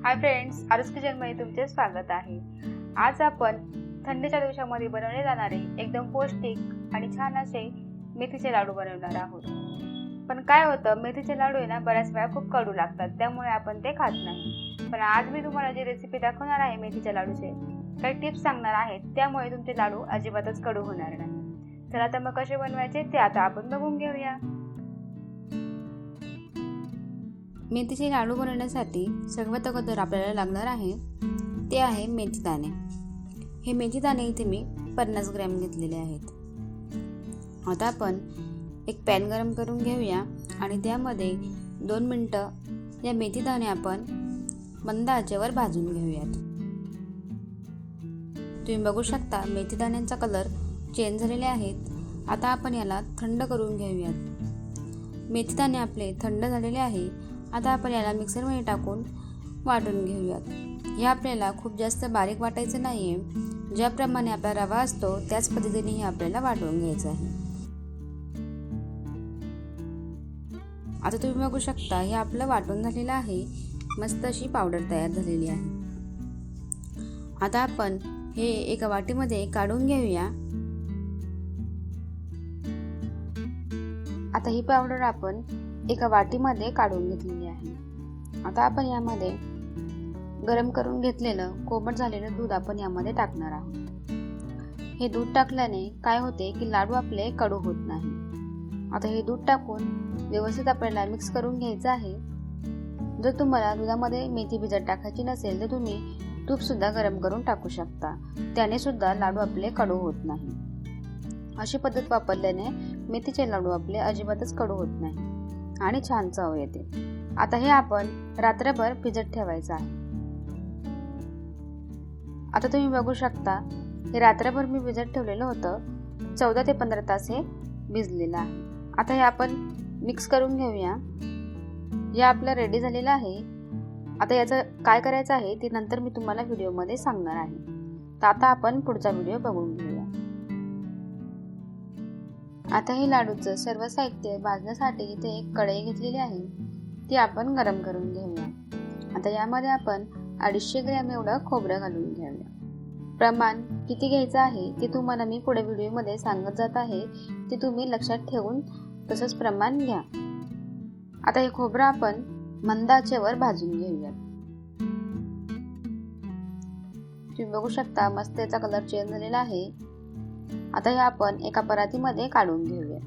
Hi friends, आरूस किचनमध्ये तुमचे स्वागत आहे। आज आपण थंडीच्या दिवसामध्ये बनवले जाणारे एकदम पौष्टिक आणि छान असे मेथीचे लाडू बनवणार आहोत। पण काय होतं, मेथीचे लाडू आहे ना बऱ्याच वेळा खूप कडू लागतात, त्यामुळे आपण ते खात नाही। पण आज मी तुम्हाला जी रेसिपी दाखवणार आहे मेथीच्या लाडूचे काही टिप्स सांगणार आहे, त्यामुळे तुमचे लाडू अजिबातच कडू होणार नाही। चला तर मग कसे बनवायचे ते आता आपण बघून घेऊया। मेथीचे लाडू बनवण्यासाठी सर्वात अगोदर आपल्याला लागणार आहे ते आहे मेथी दाणे। हे मेथी दाणे इथे मी 50 ग्रॅम घेतलेले आहेत। आता आपण एक पॅन गरम करून घेऊया आणि त्यामध्ये 2 मिनिटं या मेथी दाणे आपण मंद आचेवर भाजून घेऊयात। तुम्ही बघू शकता मेथी दाण्यांचा कलर चेंज झालेले आहेत। आता आपण याला थंड करून घेऊयात। मेथी दाणे आपले थंड झालेले आहे। आता आपण याला मिक्सरमध्ये टाकून वाटून घेऊयात। हे आपल्याला खूप जास्त बारीक वाटायचं नाही आहे, ज्याप्रमाणे आपला रवा असतो त्याच पद्धतीने हे आपल्याला वाटून घ्यायचं आहे। आता तुम्ही बघू शकता हे आपलं वाटून झालेलं आहे, मस्त अशी पावडर तयार झालेली आहे। आता आपण हे एका वाटीमध्ये काढून घेऊया। आता ही पावडर आपण एका वाटीमध्ये काढून घेतलेली आहे। आता आपण यामध्ये गरम करून घेतलेलं कोमट झालेलं दूध आपण यामध्ये टाकणार आहोत। हे दूध टाकल्याने काय होते की लाडू आपले कडू होत नाही। आता हे दूध टाकून व्यवस्थित आपल्याला मिक्स करून घ्यायचं आहे। जर तुम्हाला दुधामध्ये मेथी भिजत टाकायची नसेल तर तुम्ही तूप सुद्धा गरम करून टाकू शकता, त्याने सुद्धा लाडू आपले कडू होत नाही। अशी पद्धत वापरल्याने मेथीचे लाडू आपले अजिबातच कडू होत नाही आणि छान चव येते। आता हे आपण रात्रभर भिजत ठेवायचं आहे। आता तुम्ही बघू शकता हे रात्रभर मी भिजत ठेवलेलं होतं, 14 ते 15 तास हे भिजलेलं आहे। आता हे आपण मिक्स करून घेऊया। हे आपलं रेडी झालेलं आहे। आता याचं काय करायचं आहे ते नंतर मी तुम्हाला व्हिडिओमध्ये सांगणार आहे। तर आता आपण पुढचा व्हिडिओ बघून घेऊया। आता हे लाडूचं सर्व साहित्य भाजण्यासाठी इथे एक कढई घेतलेली आहे, ती आपण गरम करून घेऊया। आता यामध्ये आपण 250 ग्रॅम एवढं खोबरं घालून घेऊया। प्रमाण किती घ्यायचं आहे ते तुम्हाला मी पुढे व्हिडिओमध्ये सांगत जात आहे, ते तुम्ही लक्षात ठेवून तसंच प्रमाण घ्या। आता हे खोबरं आपण मंद आचेवर भाजून घेऊया। तुम्ही बघू शकता मस्त याचा कलर चेंज झालेला आहे। आता हे आपण एका परातीमध्ये काढून घेऊया।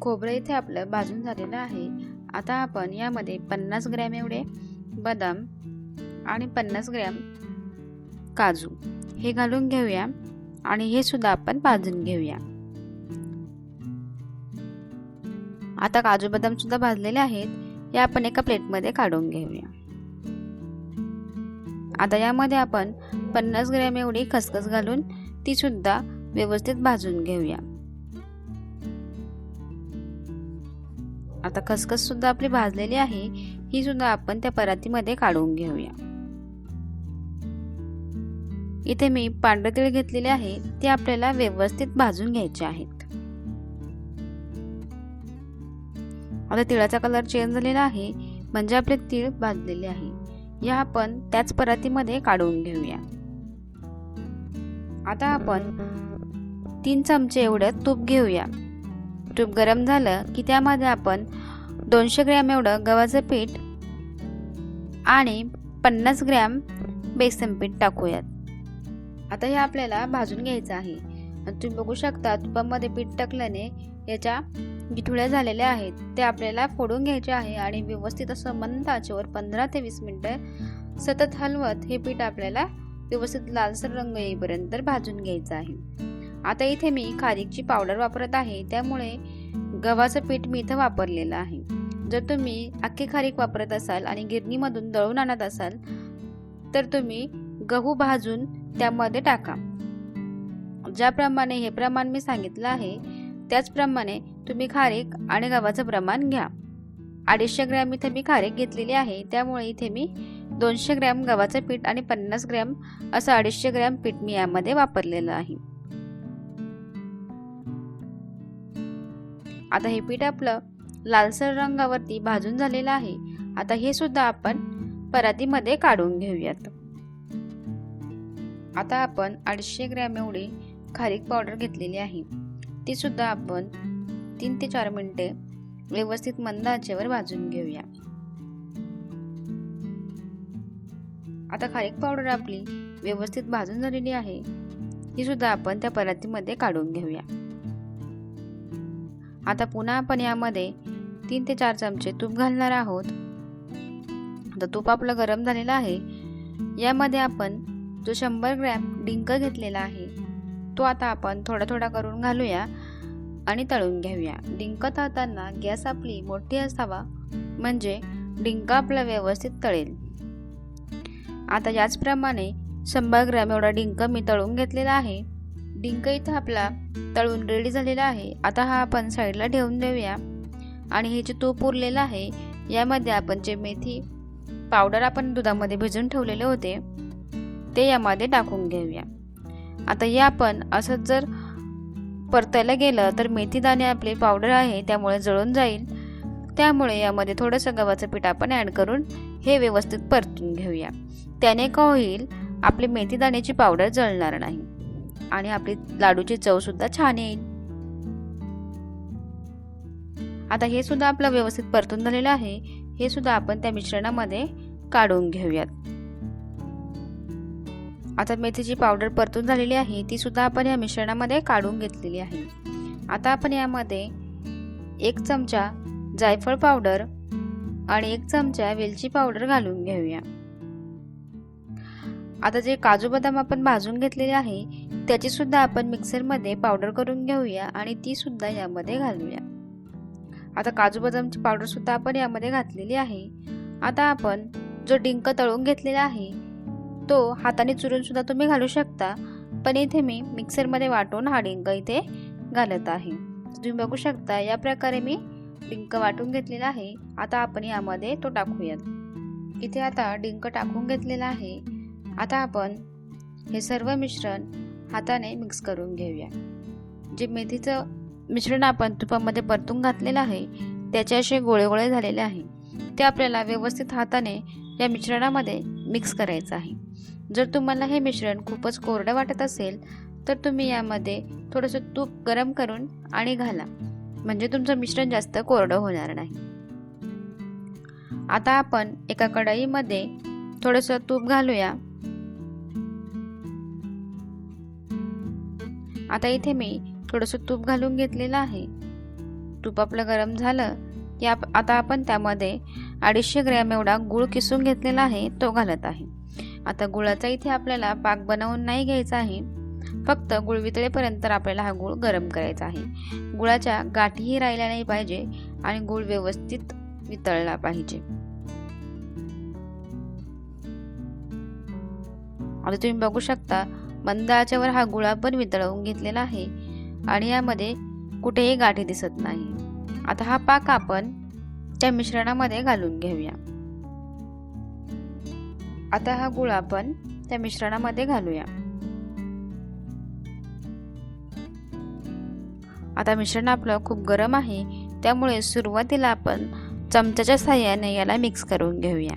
खोबरं इथे आपलं भाजून झालेलं आहे। आता आपण यामध्ये 50 ग्रॅम एवढे बदाम आणि 50 ग्रॅम काजू हे घालून घेऊया आणि हे सुद्धा आपण भाजून घेऊया। आता काजू बदाम सुद्धा भाजलेले आहेत, हे आपण एका प्लेटमध्ये काढून घेऊया। आता यामध्ये आपण 50 ग्रॅम एवढी खसखस घालून ती सुद्धा व्यवस्थित भाजून घेऊया। आता खसखस सुद्धा आपली भाजलेली आहे, ही सुद्धा आपण त्या परातीमध्ये काढून घेऊया। इथे मी पांढरे तीळ घेतलेले आहे, ते आपल्याला व्यवस्थित भाजून घ्यायचे आहेत। आता तिळाचा कलर चेंज झालेला आहे, म्हणजे आपले तीळ भाजलेले आहे। या आपण त्याच परातीमध्ये काढून घेऊया। आता आपण 3 चमचे एवढं तूप घेऊया। तूप गरम झालं की त्यामध्ये आपण 200 ग्रॅम एवढं गव्हाचं पीठ आणि 50 ग्रॅम बेसन पीठ टाकूयात। आता हे आपल्याला भाजून घ्यायचं आहे। तुम्ही बघू शकता तुपामध्ये पीठ टाकल्याने याच्या गिठुळ्या झालेल्या आहेत, ते आपल्याला फोडून घ्यायचे आहे आणि व्यवस्थित असं मंद आचेवर 15 ते 20 मिनिटं सतत हलवत हे पीठ आपल्याला व्यवस्थित लालसर रंग येईपर्यंत भाजून घ्यायचं आहे। आता इथे मी खारीकची पावडर वापरत आहे, त्यामुळे गव्हाचं पीठ मी इथं वापरलेलं आहे। जर तुम्ही अख्खी खारीक वापरत असाल आणि गिरणीमधून दळून आणत असाल तर तुम्ही गहू भाजून त्यामध्ये टाका। ज्याप्रमाणे हे प्रमाण मी सांगितलं आहे त्याचप्रमाणे तुम्ही खारीक आणि गव्हाचं प्रमाण घ्या। 250 ग्रॅम इथे मी खारीक घेतलेली आहे, त्यामुळे इथे मी 200 ग्रॅम गव्हाचं पीठ आणि 50 ग्रॅम असं 250 ग्रॅम पीठ मी यामध्ये वापरलेलं आहे। आता हे पीठ आपलं लालसर रंगावरती भाजून झालेलं आहे। आता हे सुद्धा आपण परातीमध्ये काढून घेऊयात. आता आपण 250 ग्रॅम एवढी खारीक पावडर घेतलेली आहे. ती सुद्धा आपण 3 ते 4 मिनिटे व्यवस्थित मंद आचेवर भाजून घेऊया. आता खारीक पावडर आपली व्यवस्थित भाजून झालेली आहे. ही सुद्धा आपण त्या परातीमध्ये काढून घेऊया. आता पुन्हा आपण यामध्ये 3 ते 4 चमचे तूप घालणार आहोत. आता तूप आपलं गरम झालेलं आहे. यामध्ये आपण जो 100 ग्रॅम डिंक घेतलेला आहे तो आता आपण थोडा थोडा करून घालूया आणि तळून घेऊया. डिंक तळताना गॅस आपली मोठी असावा म्हणजे डिंक आपला व्यवस्थित तळेल. आता याचप्रमाणे 100 ग्रॅम एवढा डिंक मी तळून घेतलेला आहे. डिंक इथं आपला तळून रेडी झालेला आहे. आता हा आपण साईडला ठेवून देऊया आणि हे जे तूप उरलेलं आहे यामध्ये आपण जे मेथी पावडर आपण दुधामध्ये भिजवून ठेवलेले होते ते यामध्ये टाकून घेऊया. आता हे आपण असंच जर परतायला गेलं तर मेथी दाणे आपले पावडर आहे त्यामुळे जळून जाईल. त्यामुळे यामध्ये थोडंसं गव्हाचं पीठ आपण ॲड करून हे व्यवस्थित परतून घेऊया. त्याने काय होईल, आपली मेथी दाण्याची पावडर जळणार नाही आणि आपली लाडूची चव सुद्धा छान येईल. आता हे सुद्धा आपलं व्यवस्थित परतून झालेलं आहे. हे सुद्धा आपण त्या मिश्रणामध्ये काढून घेऊयात. आता मेथीची पावडर परतून झालेली आहे ती सुद्धा आपण या मिश्रणामध्ये काढून घेतलेली आहे. आता आपण यामध्ये 1 चमचा जायफळ पावडर आणि 1 चमचा वेलची पावडर घालून घेऊया. आता जे काजू बदाम आपण भाजून घेतलेले आहे त्याची सुद्धा आपण मिक्सरमध्ये पावडर करून घेऊया आणि ती सुद्धा यामध्ये घालूया. आता काजू बदामची पावडर सुद्धा आपण यामध्ये घातलेली आहे. आता आपण जो डिंक तळून घेतलेला आहे तो हाताने चुरून सुद्धा तुम्ही घालू शकता, पण इथे मी मिक्सरमध्ये वाटून हा डिंक इथे घालत आहे. तुम्ही बघू शकता या प्रकारे मी डिंक वाटून घेतलेला आहे. आता आपण यामध्ये तो टाकूयात. इथे आता डिंक टाकून घेतलेला आहे. आता आपण हे सर्व मिश्रण हाताने मिक्स करून घेऊया. जे मेथीचं मिश्रण आपण तुपामध्ये परतून घातलेलं आहे त्याचे असे गोळे गोळे झालेले आहे ते आपल्याला व्यवस्थित हाताने या मिश्रणामध्ये मिक्स करायचं आहे. जर तुम्हाला हे मिश्रण खूपच कोरडं वाटत असेल तर तुम्ही यामध्ये थोडंसं तूप गरम करून आणि घाला, म्हणजे तुमचं मिश्रण जास्त कोरडं होणार नाही. आता आपण एका कढईमध्ये थोडंसं तूप घालूया. आता इथे मी थोडंसं तूप घालून घेतलेलं आहे. तूप आपलं गरम झालं की आता आपण त्यामध्ये 250 ग्रॅम एवढा गूळ किसून घेतलेला आहे तो घालत आहे. आता गुळाचा इथे आपल्याला पाक बनवून नाही घ्यायचा आहे, फक्त गुळ वितळेपर्यंत आपल्याला हा गूळ गरम करायचा आहे. गुळाच्या गाठीही राहिल्या नाही पाहिजे आणि गूळ व्यवस्थित वितळला पाहिजे. आता तुम्ही बघू शकता मंद आचेवर हा गुळ आपण वितळवून घेतलेला आहे आणि यामध्ये कुठेही गाठी दिसत नाही. आता हा पाक आपण त्या मिश्रणामध्ये घालून घेऊया. आता हा गुळ आपण त्या मिश्रणामध्ये घालूया. आता मिश्रण आपलं खूप गरम आहे त्यामुळे सुरुवातीला आपण चमच्याच्या साहाय्याने याला मिक्स करून घेऊया.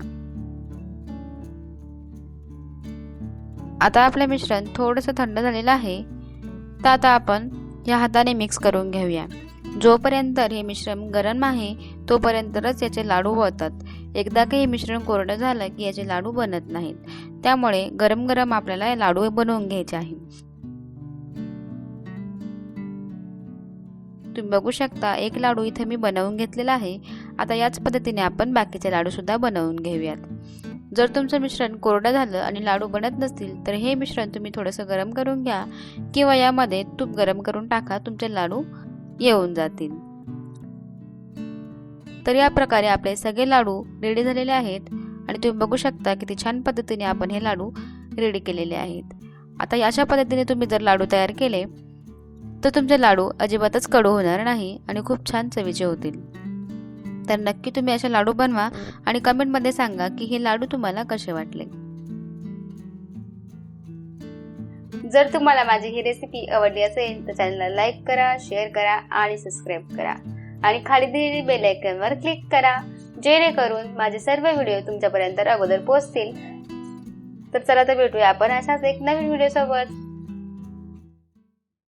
आता आपलं मिश्रण थोडंसं थंड झालेलं आहे तर आता आपण या हाताने मिक्स करून घेऊया. जोपर्यंत हे मिश्रण गरम आहे तोपर्यंतच याचे लाडू होतात. एकदा का हे मिश्रण कोरडं झालं की याचे लाडू बनत नाहीत. त्यामुळे गरम गरम आपल्याला लाडू बनवून घ्यायचे आहे. तुम्ही बघू शकता एक लाडू इथे मी बनवून घेतलेला आहे. आता याच पद्धतीने आपण बाकीचे लाडू सुद्धा बनवून घेऊयात. जर तुमचं मिश्रण कोरडं झालं आणि लाडू बनत नसतील तर हे मिश्रण तुम्ही थोडंसं गरम करून घ्या किंवा यामध्ये तूप गरम करून टाका, तुमचे लाडू येऊन जातील. तर या प्रकारे आपले सगळे लाडू रेडी झालेले आहेत आणि तुम्ही बघू शकता किती छान पद्धतीने आपण हे लाडू रेडी केलेले आहेत. आता अशा पद्धतीने तुम्ही जर लाडू तयार केले तर तुमचे लाडू अजिबातच कडू होणार नाही आणि खूप छान चवीचे होतील. तर नक्की तुम्ही असे लाडू बनवा आणि कमेंटमध्ये सांगा की हे लाडू तुम्हाला कसे वाटले. जर तुम्हाला माझी ही रेसिपी आवडली असेल तर चॅनलला लाईक करा, शेअर करा आणि सबस्क्राईब करा आणि खाली दिलेली बेल आयकॉनवर क्लिक करा जेणेकरून माझे सर्व व्हिडिओ तुमच्यापर्यंत अगोदर पोहोचतील. तर चला तर भेटूया आपण अशाच एक नवीन व्हिडिओ सोबत.